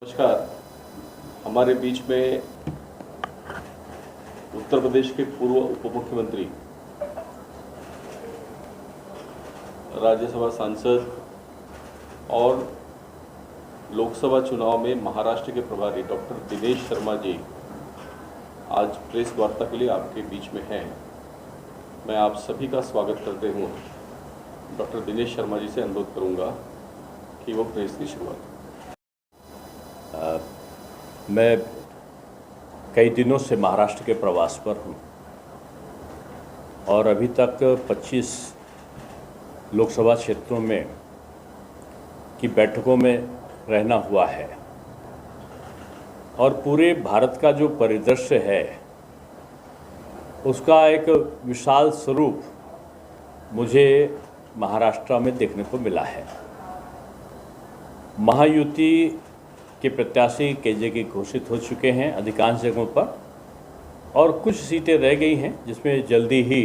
नमस्कार। हमारे बीच में उत्तर प्रदेश के पूर्व उप मुख्यमंत्री, राज्यसभा सांसद और लोकसभा चुनाव में महाराष्ट्र के प्रभारी डॉक्टर दिनेश शर्मा जी आज प्रेस वार्ता के लिए आपके बीच में हैं। मैं आप सभी का स्वागत करते हुए डॉक्टर दिनेश शर्मा जी से अनुरोध करूंगा कि वो प्रेस की शुरुआत करें। मैं कई दिनों से महाराष्ट्र के प्रवास पर हूँ और अभी तक 25 लोकसभा क्षेत्रों में की बैठकों में रहना हुआ है और पूरे भारत का जो परिदृश्य है उसका एक विशाल स्वरूप मुझे महाराष्ट्र में देखने को मिला है। महायुति के प्रत्याशी केजे के घोषित हो चुके हैं अधिकांश जगहों पर और कुछ सीटें रह गई हैं जिसमें जल्दी ही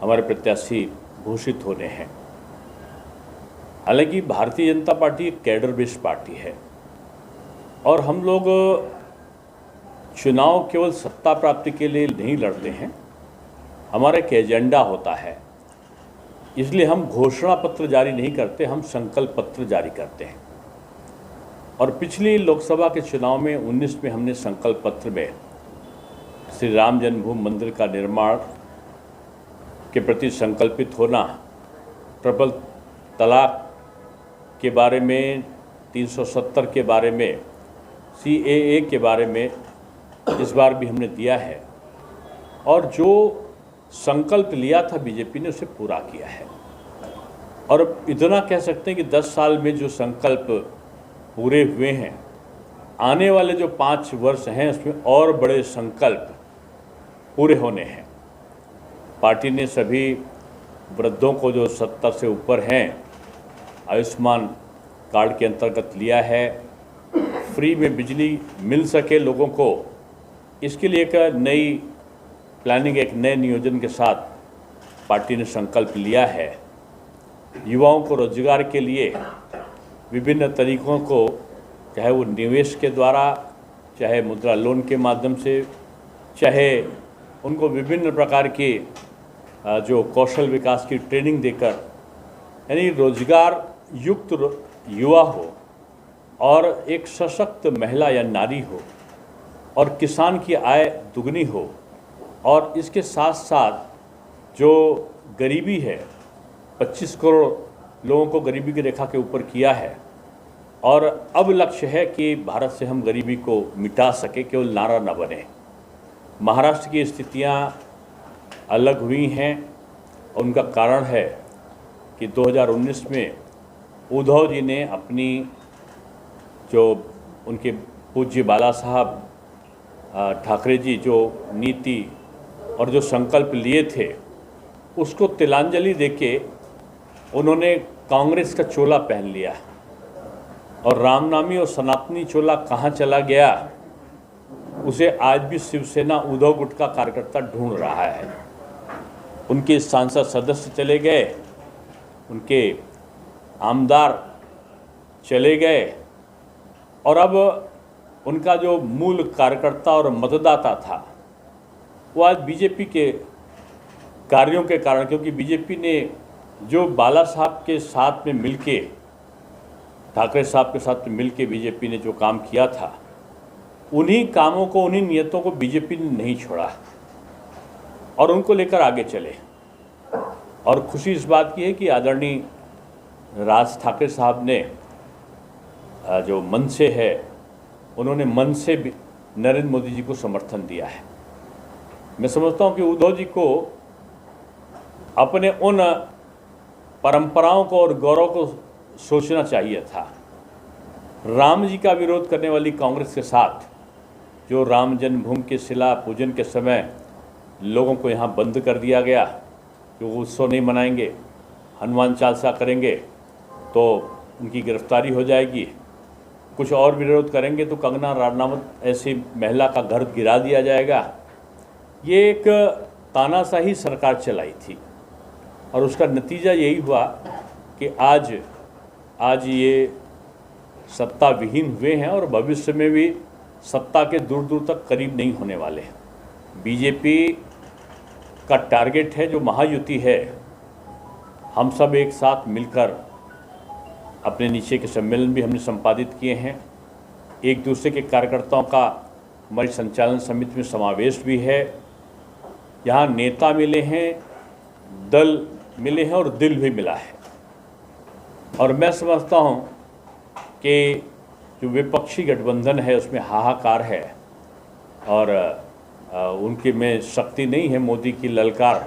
हमारे प्रत्याशी घोषित होने हैं। हालांकि भारतीय जनता पार्टी एक कैडर बेस्ड पार्टी है और हम लोग चुनाव केवल सत्ता प्राप्ति के लिए नहीं लड़ते हैं, हमारा एक एजेंडा होता है। इसलिए हम घोषणा पत्र जारी नहीं करते, हम संकल्प पत्र जारी करते हैं। और पिछली लोकसभा के चुनाव में 19 में हमने संकल्प पत्र में श्री राम जन्मभूमि मंदिर का निर्माण के प्रति संकल्पित होना, ट्रिपल तलाक के बारे में, 370 के बारे में, CAA के बारे में इस बार भी हमने दिया है और जो संकल्प लिया था बीजेपी ने उसे पूरा किया है। और अब इतना कह सकते हैं कि 10 साल में जो संकल्प पूरे हुए हैं, आने वाले जो 5 वर्ष हैं उसमें और बड़े संकल्प पूरे होने हैं। पार्टी ने सभी वृद्धों को जो 70 से ऊपर हैं आयुष्मान कार्ड के अंतर्गत लिया है, फ्री में बिजली मिल सके लोगों को, इसके लिए एक नई प्लानिंग, एक नए नियोजन के साथ पार्टी ने संकल्प लिया है। युवाओं को रोजगार के लिए विभिन्न तरीकों को, चाहे वो निवेश के द्वारा, चाहे मुद्रा लोन के माध्यम से, चाहे उनको विभिन्न प्रकार के जो कौशल विकास की ट्रेनिंग देकर, यानी रोजगार युक्त युवा हो और एक सशक्त महिला या नारी हो और किसान की आय दुगनी हो और इसके साथ साथ जो गरीबी है, 25 करोड़ लोगों को गरीबी की रेखा के ऊपर किया है और अब लक्ष्य है कि भारत से हम गरीबी को मिटा सके, केवल नारा न बने। महाराष्ट्र की स्थितियां अलग हुई हैं और उनका कारण है कि 2019 में उद्धव जी ने अपनी जो उनके पूज्य बाला साहब ठाकरे जी जो नीति और जो संकल्प लिए थे उसको तिलांजलि देके उन्होंने कांग्रेस का चोला पहन लिया और रामनामी और सनातनी चोला कहाँ चला गया उसे आज भी शिवसेना उद्धव गुट का कार्यकर्ता ढूंढ रहा है। उनके सांसद सदस्य चले गए, उनके आमदार चले गए और अब उनका जो मूल कार्यकर्ता और मतदाता था वो आज बीजेपी के कार्यों के कारण, क्योंकि बीजेपी ने जो बाला साहब के साथ में मिलके, ठाकरे साहब के साथ में मिलके बीजेपी ने जो काम किया था, उन्हीं कामों को, उन्हीं नियतों को बीजेपी ने नहीं छोड़ा और उनको लेकर आगे चले। और खुशी इस बात की है कि आदरणीय राज ठाकरे साहब ने जो मन से है, उन्होंने मन से भी नरेंद्र मोदी जी को समर्थन दिया है। मैं समझता हूं कि उद्धव जी को अपने उन परंपराओं को और गौरव को सोचना चाहिए था। राम जी का विरोध करने वाली कांग्रेस के साथ जो राम जन्मभूमि के शिला पूजन के समय लोगों को यहाँ बंद कर दिया गया कि वो उत्सव नहीं मनाएंगे, हनुमान चालीसा करेंगे तो उनकी गिरफ्तारी हो जाएगी, कुछ और विरोध करेंगे तो कंगना रनावत ऐसी महिला का घर गिरा दिया जाएगा। ये एक तानाशाही सरकार चलाई थी और उसका नतीजा यही हुआ कि आज ये सत्ता विहीन हुए हैं और भविष्य में भी सत्ता के दूर दूर तक करीब नहीं होने वाले हैं। बीजेपी का टारगेट है जो महायुति है, हम सब एक साथ मिलकर अपने नीचे के सम्मेलन भी हमने संपादित किए हैं। एक दूसरे के कार्यकर्ताओं का हमारी संचालन समिति में समावेश भी है। यहाँ नेता मिले हैं, दल मिले हैं और दिल भी मिला है। और मैं समझता हूँ कि जो विपक्षी गठबंधन है उसमें हाहाकार है और उनके में शक्ति नहीं है मोदी की ललकार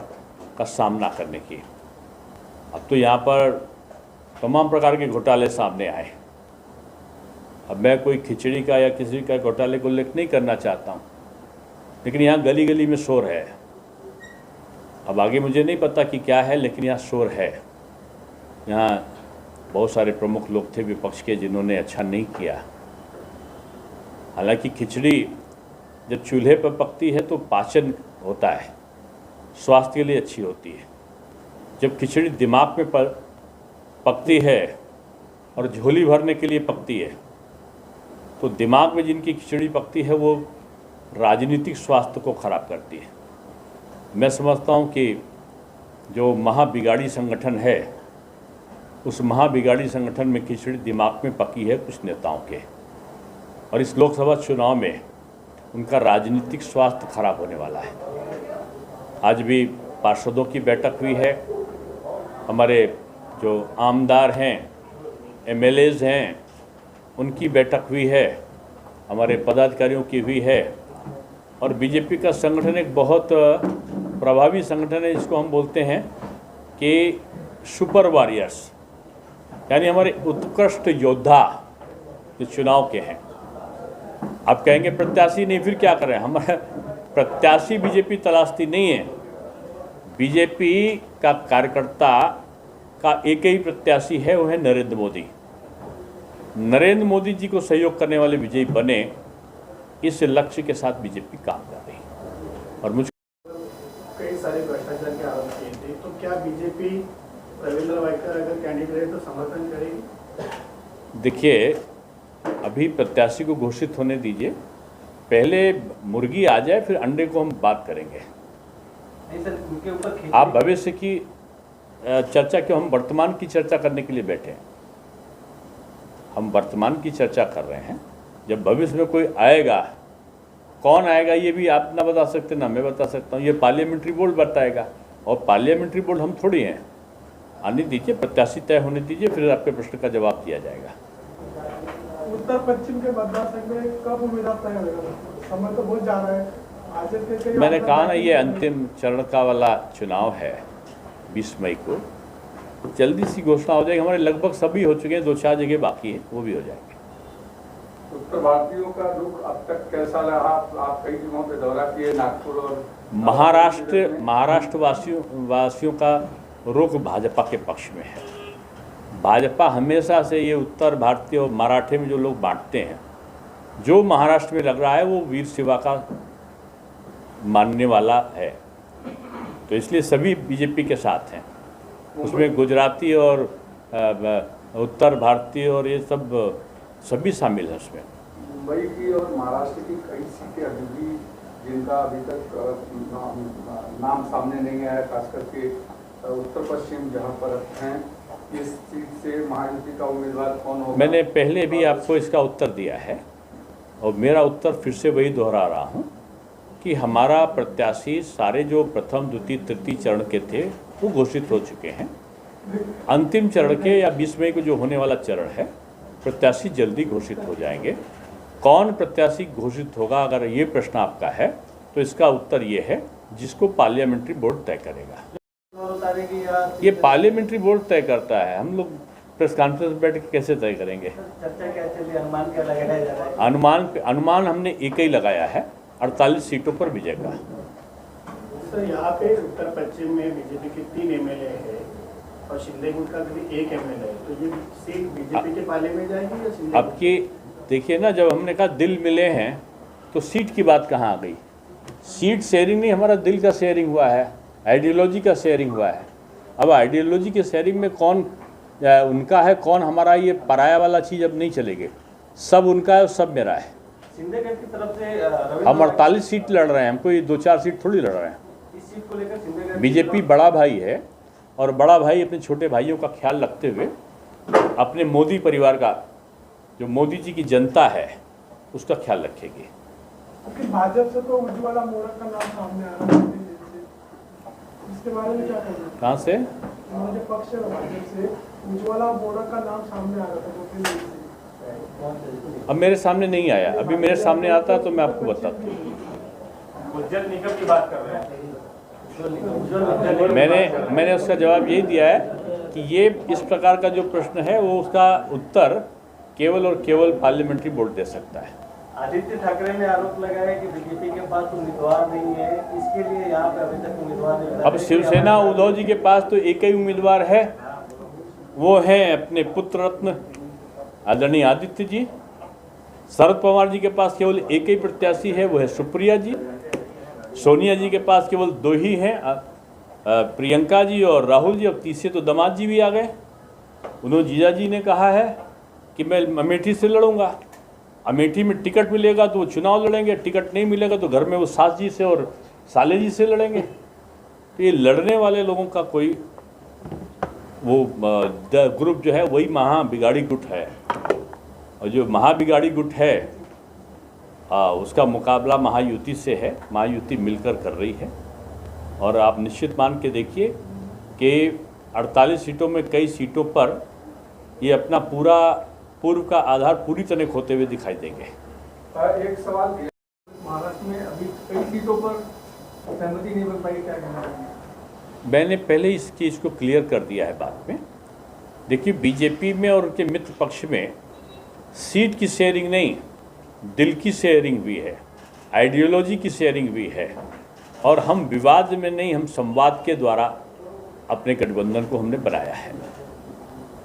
का सामना करने की। अब तो यहाँ पर तमाम प्रकार के घोटाले सामने आए। अब मैं कोई खिचड़ी का या किसी का घोटाले को उल्लेख नहीं करना चाहता हूँ, लेकिन यहाँ गली गली में शोर है। अब आगे मुझे नहीं पता कि क्या है, लेकिन यहाँ शोर है। यहाँ बहुत सारे प्रमुख लोग थे विपक्ष के जिन्होंने अच्छा नहीं किया। हालांकि खिचड़ी जब चूल्हे पर पकती है तो पाचन होता है, स्वास्थ्य के लिए अच्छी होती है। जब खिचड़ी दिमाग में पकती है और झोली भरने के लिए पकती है, तो दिमाग में जिनकी खिचड़ी पकती है वो राजनीतिक स्वास्थ्य को खराब करती है। मैं समझता हूँ कि जो महाबिगाड़ी संगठन है, उस महाबिगाड़ी संगठन में खिचड़ी दिमाग में पकी है कुछ नेताओं के, और इस लोकसभा चुनाव में उनका राजनीतिक स्वास्थ्य खराब होने वाला है। आज भी पार्षदों की बैठक हुई है, हमारे जो आमदार हैं, एमएलएज हैं, उनकी बैठक हुई है, हमारे पदाधिकारियों की हुई है। और बीजेपी का संगठन एक बहुत प्रभावी संगठन है, जिसको हम बोलते हैं कि सुपर वॉरियर्स, यानी हमारे उत्कृष्ट योद्धा जो चुनाव के हैं। आप कहेंगे प्रत्याशी नहीं, फिर क्या करें? हमारे प्रत्याशी बीजेपी तलाशती नहीं है। बीजेपी का कार्यकर्ता का एक ही प्रत्याशी है, वो है नरेंद्र मोदी। नरेंद्र मोदी जी को सहयोग करने वाले विजयी बने, इस लक्ष्य के साथ बीजेपी काम कर रही है। और मुझे कई सारे भ्रष्टाचार के आरोप किए थे, तो क्या बीजेपी रविंद्र वाइकर अगर कैंडिडेट है तो समर्थन करेगी? देखिए, अभी प्रत्याशी को घोषित होने दीजिए, पहले मुर्गी आ जाए फिर अंडे को हम बात करेंगे। नहीं सर, उनके ऊपर आप भविष्य की चर्चा क्यों? हम वर्तमान की चर्चा करने के लिए बैठे हैं। हम वर्तमान की चर्चा कर रहे हैं। जब भविष्य में कोई आएगा, कौन आएगा ये भी आप ना बता सकते ना मैं बता सकता हूँ। ये पार्लियामेंट्री बोर्ड बताएगा, और पार्लियामेंट्री बोर्ड हम थोड़ी हैं। आने दीजिए, प्रत्याशी तय होने दीजिए, फिर आपके प्रश्न का जवाब दिया जाएगा। उत्तर पश्चिम के मतदार संघ में कब उम्मीदवार तय होगा? समय तो बहुत जा रहा है। मैंने कहा ना, ये अंतिम चरण का वाला चुनाव है 20 मई को, जल्दी सी घोषणा हो जाएगी। हमारे लगभग सभी हो चुके हैं, 2-4 जगह बाकी है, वो भी हो जाएंगे। उत्तर भारतीयों का रुख अब तक कैसा रहा? आप कई जगहों पे दौरा किए, नागपुर और महाराष्ट्र वासियों का रुख भाजपा के पक्ष में है। भाजपा हमेशा से ये उत्तर भारतीय और मराठे में जो लोग बांटते हैं, जो महाराष्ट्र में लग रहा है वो वीर शिवा का मानने वाला है, तो इसलिए सभी बीजेपी के साथ हैं। उसमें गुजराती और उत्तर भारतीय और ये सब सभी शामिल हैं उसमें। मुंबई की और महाराष्ट्र की कई सीटें अभी भी, जिनका अभी तक नाम सामने नहीं आया, खास करके उत्तर पश्चिम जहां पर हैं, इस सीट से महायुति का उम्मीदवार कौन होगा? मैंने पहले भी आपको इसका उत्तर दिया है, और मेरा उत्तर फिर से वही दोहरा रहा हूँ कि हमारा प्रत्याशी सारे जो प्रथम, द्वितीय, तृतीय चरण के थे वो घोषित हो चुके हैं। अंतिम चरण के या 20 मई को जो होने वाला चरण है, प्रत्याशी जल्दी घोषित हो जाएंगे। कौन प्रत्याशी घोषित होगा, अगर ये प्रश्न आपका है, तो इसका उत्तर ये है जिसको पार्लियामेंट्री बोर्ड तय करेगा। ये पार्लियामेंट्री बोर्ड तय करता है, हम लोग प्रेस कॉन्फ्रेंस बैठ के कैसे तय करेंगे? चर्चा क्या चल रही है? अनुमान क्या लगाया जा रहा है? अनुमान हमने एक ही लगाया है, 48 सीटों पर विजय का। सर, यहाँ पे उत्तर पश्चिम में बीजेपी के 3 एमएलए है और शिंदे गुट का भी 1 एमएलए है, तो ये सीट बीजेपी के पाले में जाएगी या शिंदे? अब की देखिए ना, जब हमने कहा दिल मिले हैं, तो सीट की बात कहाँ आ गई? सीट शेयरिंग नहीं, हमारा दिल का शेयरिंग हुआ है, आइडियोलॉजी का शेयरिंग हुआ है। अब आइडियोलॉजी के शेयरिंग में कौन उनका है, कौन हमारा, ये पराया वाला चीज़ अब नहीं चलेगी। सब उनका है और सब मेरा है। सिंधेगढ़ की तरफ से हम 48 सीट लड़ रहे हैं, हम कोई 2-4 सीट थोड़ी लड़ रहे हैं। इस सीट को लेकर सिंधेगढ़ बीजेपी बड़ा भाई है और बड़ा भाई अपने छोटे भाइयों का ख्याल रखते हुए अपने मोदी परिवार का, जो मोदी जी की जनता है, उसका ख्याल रखेगी। भाजपा से तो उज्ज्वला मोड़क का नाम सामने आ रहा है, इसके बारे में क्या कहना है? कहाँ से? हमारे पक्ष है भाजपा से उज्ज्वला मोड़क का नाम सामने आ रहा था 2-3 दिन से। अब मेरे सामने नहीं आया, अभी मेरे सामने आता तो मैं आपको बताता। उज्जवल निगम की बात कर रहे हैं। मैंने उसका जवाब यही दिया है कि ये इस प्रकार का जो प्रश्न है वो उसका उत्तर केवल और केवल पार्लियामेंट्री बोर्ड दे सकता है। आदित्य ठाकरे ने आरोप लगाया कि बीजेपी के पास उम्मीदवार नहीं है, इसके लिए यहाँ पे अभी तक उम्मीदवार नहीं। अब शिवसेना उद्धव जी के पास तो एक ही उम्मीदवार है, वो है अपने पुत्र रत्न आदरणीय आदित्य जी। शरद पवार जी के पास केवल एक ही प्रत्याशी है, वो है सुप्रिया जी। सोनिया जी के पास केवल 2 ही हैं, प्रियंका जी और राहुल जी। अब तीसरे तो दामाद जी भी आ गए। उन्होंने जीजा जी ने कहा है कि मैं अमेठी से लड़ूंगा, अमेठी में टिकट मिलेगा तो वो चुनाव लड़ेंगे, टिकट नहीं मिलेगा तो घर में वो सास जी से और साले जी से लड़ेंगे। तो ये लड़ने वाले लोगों का कोई वो ग्रुप जो है वही महाबिगाड़ी गुट है, और जो महाबिगाड़ी गुट है उसका मुकाबला महायुति से है। महायुति मिलकर कर रही है और आप निश्चित मान के देखिए कि 48 सीटों में कई सीटों पर ये अपना पूर्व का आधार पूरी तरह खोते हुए दिखाई देंगे। एक सवाल, महाराष्ट्र में अभी कई सीटों पर सहमति नहीं बन पाई, क्या कहना है? मैंने पहले इस चीज़ को क्लियर कर दिया है बात में। देखिए, बीजेपी में और उनके मित्र पक्ष में सीट की शेयरिंग नहीं, दिल की शेयरिंग भी है, आइडियोलॉजी की शेयरिंग भी है। और हम विवाद में नहीं, हम संवाद के द्वारा अपने गठबंधन को हमने बनाया है।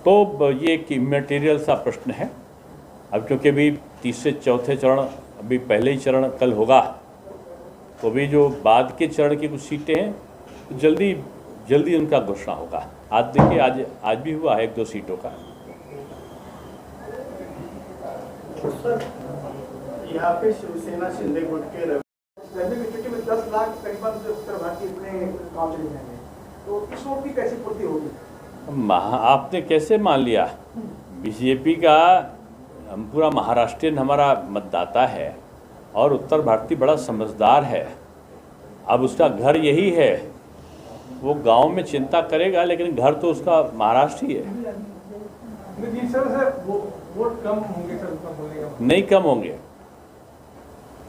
तो ये एक इमैटेरियल सा प्रश्न है। अब क्योंकि अभी तीसरे चौथे चरण, अभी पहले ही चरण कल होगा, तो अभी जो बाद के चरण की कुछ सीटें हैं जल्दी उनका घोषणा होगा। आज देखिए, आज भी हुआ है 1-2 सीटों का। यहाँ पे शिवसेना शिंदे गुट के में 10 लाख करीबन जो उत्तर भारतीय इतने गाँव चले जाएंगे, तो इस वोट की कैसी पूर्ति होगी? आपने कैसे मान लिया? बीजेपी का पूरा महाराष्ट्रियन हमारा मतदाता है और उत्तर भारतीय बड़ा समझदार है। अब उसका घर यही है, वो गांव में चिंता करेगा, लेकिन घर तो उसका महाराष्ट्र ही है। वोट कम होंगे सर, उतना बोलने का नहीं कम होंगे,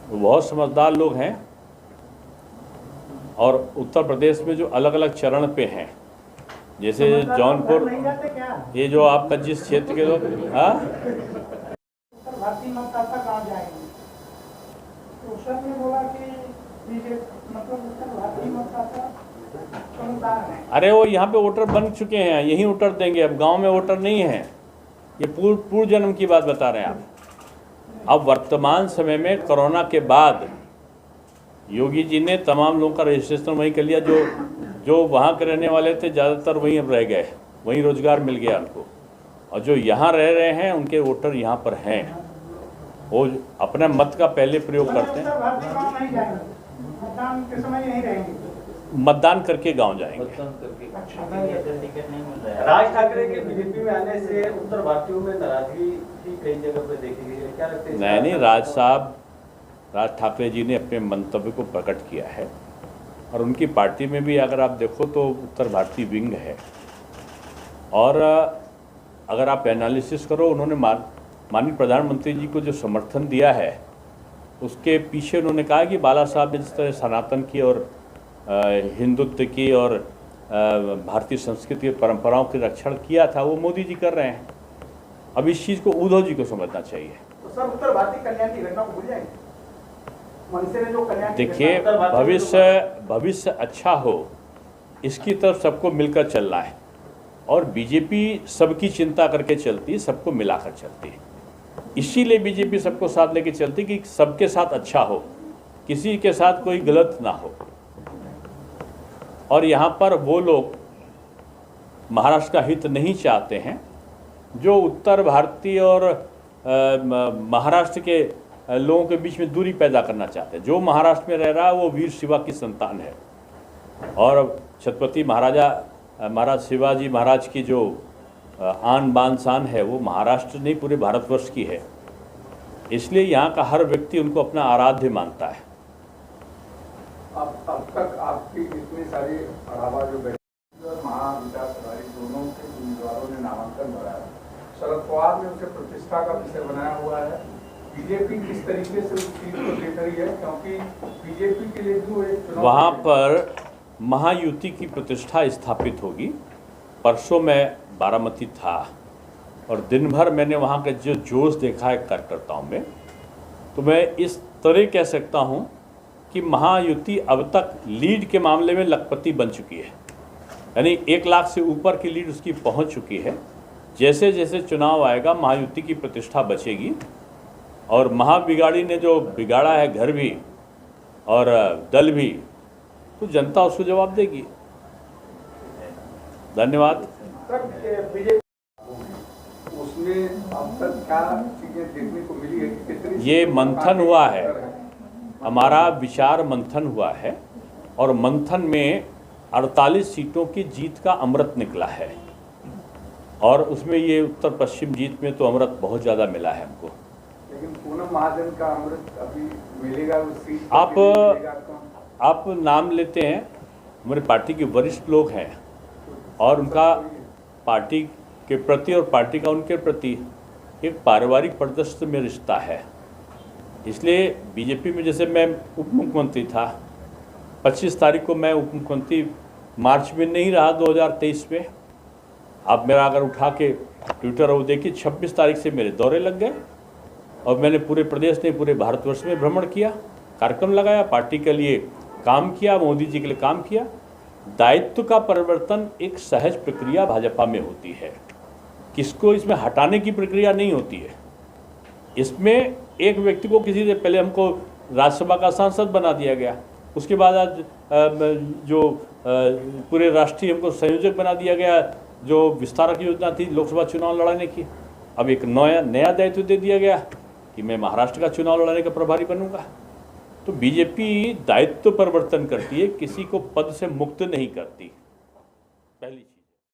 वो बहुत समझदार लोग हैं। और उत्तर प्रदेश में जो अलग अलग चरण पे हैं, जैसे जौनपुर, ये जो आपका जिस क्षेत्र के लोग, हाँ, उत्तर भारतीय मतदाता कहाँ जाएंगे? तो सर ने बोला कि मतलब उत्तर भारतीय मतदाता समुदाय है। अरे वो यहाँ पे वोटर बन चुके हैं, यहीं वोटर देंगे। अब गांव में वोटर नहीं है। ये पूर्व जन्म की बात बता रहे हैं आप। अब वर्तमान समय में कोरोना के बाद योगी जी ने तमाम लोगों का रजिस्ट्रेशन वहीं कर लिया। जो वहाँ के रहने वाले थे ज़्यादातर वहीं अब रह गए, वहीं रोजगार मिल गया उनको। और जो यहाँ रह रहे हैं उनके वोटर यहाँ पर हैं, वो अपने मत का पहले प्रयोग करते हैं। मतदान के समय यहीं रहेंगे, मतदान करके गांव जाएंगे। राज ठाकरे के बीजेपी में आने से उत्तर भारतीयों में नाराजगी भी कई जगह पर देखी गई है, क्या लगता है? नहीं, राज ठाकरे जी ने अपने मंतव्य को प्रकट किया है। और उनकी पार्टी में भी अगर आप देखो तो उत्तर भारतीय विंग है। और अगर आप एनालिसिस करो, उन्होंने माननीय प्रधानमंत्री जी को जो समर्थन दिया है, उसके पीछे उन्होंने कहा कि बाला साहब ने जिस तरह सनातन की और हिंदुत्व की और भारतीय संस्कृति और परंपराओं के रक्षण किया था, वो मोदी जी कर रहे हैं। अब इस चीज़ को उद्धव जी को समझना चाहिए। तो सर उत्तर भारतीय कल्याण की घटना को भूल जाएंगे? मनसे ने जो कल्याण, देखिए, भविष्य अच्छा हो, इसकी तरफ सबको मिलकर चलना है। और बीजेपी सबकी चिंता करके चलती है, सबको मिलाकर चलती है। इसीलिए बीजेपी सबको साथ लेके चलती कि सबके साथ अच्छा हो, किसी के साथ कोई गलत ना हो। और यहाँ पर वो लोग महाराष्ट्र का हित नहीं चाहते हैं, जो उत्तर भारतीय और महाराष्ट्र के लोगों के बीच में दूरी पैदा करना चाहते हैं। जो महाराष्ट्र में रह रहा है वो वीर शिवा की संतान है, और छत्रपति महाराज शिवाजी महाराज की जो आन बान शान है वो महाराष्ट्र नहीं पूरे भारतवर्ष की है। इसलिए यहाँ का हर व्यक्ति उनको अपना आराध्य मानता है। अब तक आपकी इतनी सारी आवाज जो बैठी और महाविकास अघाड़ी दोनों के उम्मीदवारों ने नामांकन भरा है, शरद पवार ने उसे प्रतिष्ठा का विषय बनाया हुआ है। बीजेपी किस तरीके से उस चीज को देख रही है, क्योंकि बीजेपी के लिए जो एक चुनाव वहाँ पर महायुति की प्रतिष्ठा स्थापित होगी। परसों मैं बारामती था और दिन भर मैंने वहाँ के जो जोश देखा है कार्यकर्ताओं में, तो मैं इस तरह कह सकता हूँ कि महायुति अब तक लीड के मामले में लखपति बन चुकी है, यानी 1 लाख से ऊपर की लीड उसकी पहुँच चुकी है। जैसे जैसे चुनाव आएगा महायुति की प्रतिष्ठा बचेगी, और महाबिगाड़ी ने जो बिगाड़ा है घर भी और दल भी, तो जनता उसको जवाब देगी। धन्यवाद। उसमें अब तक क्या चीजें देखने को मिली है कि कितनी ये मंथन हुआ है, हमारा विचार मंथन हुआ है, और मंथन में 48 सीटों की जीत का अमृत निकला है, और उसमें ये उत्तर पश्चिम जीत में तो अमृत बहुत ज़्यादा मिला है हमको। लेकिन पूनम महाजन का अमृत अभी मिलेगा उस सीट पर? आप नाम लेते हैं, हमारे पार्टी के वरिष्ठ लोग हैं, और उनका पार्टी के प्रति और पार्टी का उनके प्रति एक पारिवारिक परिदृश्य में रिश्ता है। इसलिए बीजेपी में जैसे मैं उप मुख्यमंत्री था, 25 तारीख को मैं उप मुख्यमंत्री मार्च में नहीं रहा 2023 में। आप मेरा अगर उठा के ट्विटर और देखिए, 26 तारीख से मेरे दौरे लग गए और मैंने पूरे प्रदेश नहीं पूरे भारतवर्ष में भ्रमण किया, कार्यक्रम लगाया, पार्टी के लिए काम किया, मोदी जी के लिए काम किया। दायित्व का परिवर्तन एक सहज प्रक्रिया भाजपा में होती है, किसको इसमें हटाने की प्रक्रिया नहीं होती है। इसमें एक व्यक्ति को किसी से पहले हमको राज्यसभा का सांसद बना दिया गया, उसके बाद आज जो पूरे राष्ट्रीय हमको संयोजक बना दिया गया, जो विस्तारक योजना थी लोकसभा चुनाव लड़ाने की, अब एक नया दायित्व दे दिया गया कि मैं महाराष्ट्र का चुनाव लड़ाने का प्रभारी बनूंगा। तो बीजेपी दायित्व परिवर्तन करती है, किसी को पद से मुक्त नहीं करती। पहली